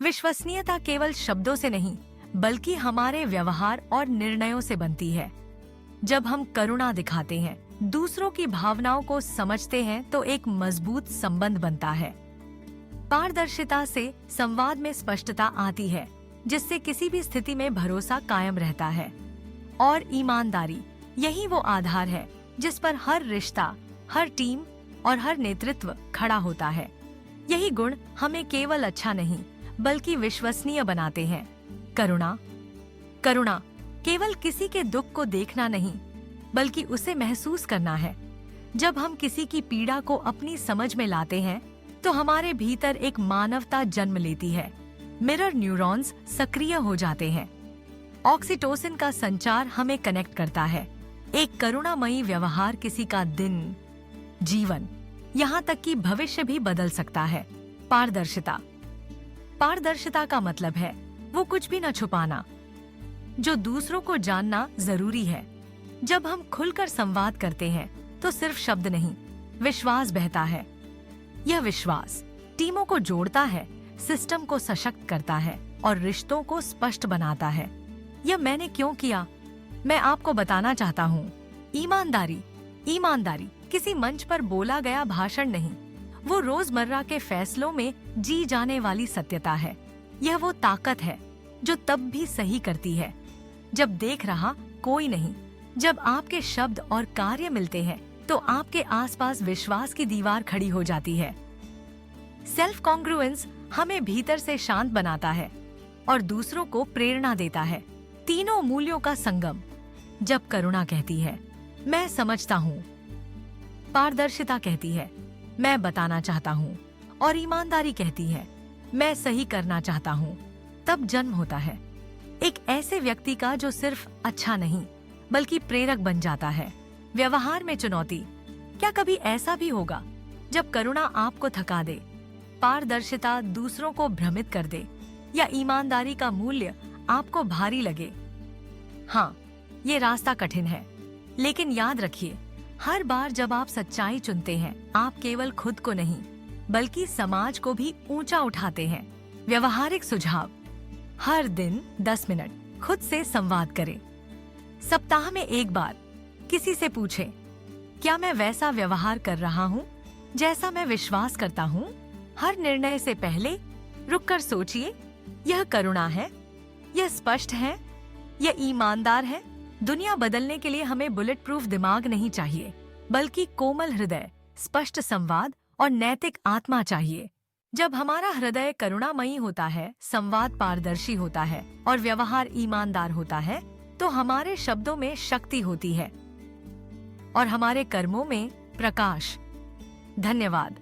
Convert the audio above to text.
विश्वसनीयता केवल शब्दों से नहीं, बल्कि हमारे व्यवहार और निर्णयों से बनती है। जब हम करुणा दिखाते हैं, दूसरों की भावनाओं को समझते हैं, तो एक मजबूत संबंध बनता है। पारदर्शिता से संवाद में स्पष्टता आती है, जिससे किसी भी स्थिति में भरोसा कायम रहता है। और ईमानदारी, यही वो आधार है जिस पर हर रिश्ता, हर टीम और हर नेतृत्व खड़ा होता है। यही गुण हमें केवल अच्छा नहीं, बल्कि विश्वसनीय बनाते हैं। करुणा केवल किसी के दुख को देखना नहीं, बल्कि उसे महसूस करना है। जब हम किसी की पीड़ा को अपनी समझ में लाते हैं, तो हमारे भीतर एक मानवता जन्म लेती है। मिरर न्यूरॉन्स सक्रिय हो जाते हैं। ऑक्सीटोसिन का संचार हमें कनेक्ट करता है। एक करुणामयी व्यवहार किसी का दिन, जीवन, यहाँ तक कि भविष्य भी बदल सकता है। पारदर्शिता का मतलब है वो कुछ भी न छुपाना। जो दूसरों को जानना जरूरी है। जब हम खुलकर संवाद करते हैं, तो सिर्फ शब्द नहीं, विश्वास बहता है। यह विश्वास टीमों को जोड़ता है, सिस्टम को सशक्त करता है और रिश्तों को स्पष्ट बनाता है। यह मैंने क्यों किया, मैं आपको बताना चाहता हूँ। ईमानदारी किसी मंच पर बोला गया भाषण नहीं, वो रोजमर्रा के फैसलों में जी जाने वाली सत्यता है। यह वो ताकत है जो तब भी सही करती है जब देख रहा कोई नहीं। जब आपके शब्द और कार्य मिलते हैं, तो आपके आसपास विश्वास की दीवार खड़ी हो जाती है। सेल्फ कॉन्ग्रुएंस हमें भीतर से शांत बनाता है और दूसरों को प्रेरणा देता है। तीनों मूल्यों का संगम। जब करुणा कहती है, मैं समझता हूँ, पारदर्शिता कहती है, मैं बताना चाहता हूँ, और ईमानदारी कहती है, मैं सही करना चाहता हूँ, तब जन्म होता है एक ऐसे व्यक्ति का जो सिर्फ अच्छा नहीं, बल्कि प्रेरक बन जाता है। व्यवहार में चुनौती। क्या कभी ऐसा भी होगा जब करुणा आपको थका दे, पारदर्शिता दूसरों को भ्रमित कर दे, या ईमानदारी का मूल्य आपको भारी लगे? हाँ, ये रास्ता कठिन है, लेकिन याद रखिए, हर बार जब आप सच्चाई चुनते हैं, आप केवल खुद को नहीं, बल्कि समाज को भी ऊंचा उठाते हैं। व्यवहारिक सुझाव: हर दिन 10 मिनट खुद से संवाद करें। सप्ताह में एक बार किसी से पूछें, क्या मैं वैसा व्यवहार कर रहा हूँ जैसा मैं विश्वास करता हूँ? हर निर्णय से पहले रुककर सोचिए, यह करुणा है, यह स्पष्ट है, यह ईमानदार है। दुनिया बदलने के लिए हमें बुलेट प्रूफ दिमाग नहीं चाहिए, बल्कि कोमल हृदय, स्पष्ट संवाद और नैतिक आत्मा चाहिए। जब हमारा हृदय करुणामयी होता है, संवाद पारदर्शी होता है और व्यवहार ईमानदार होता है, तो हमारे शब्दों में शक्ति होती है और हमारे कर्मों में प्रकाश। धन्यवाद।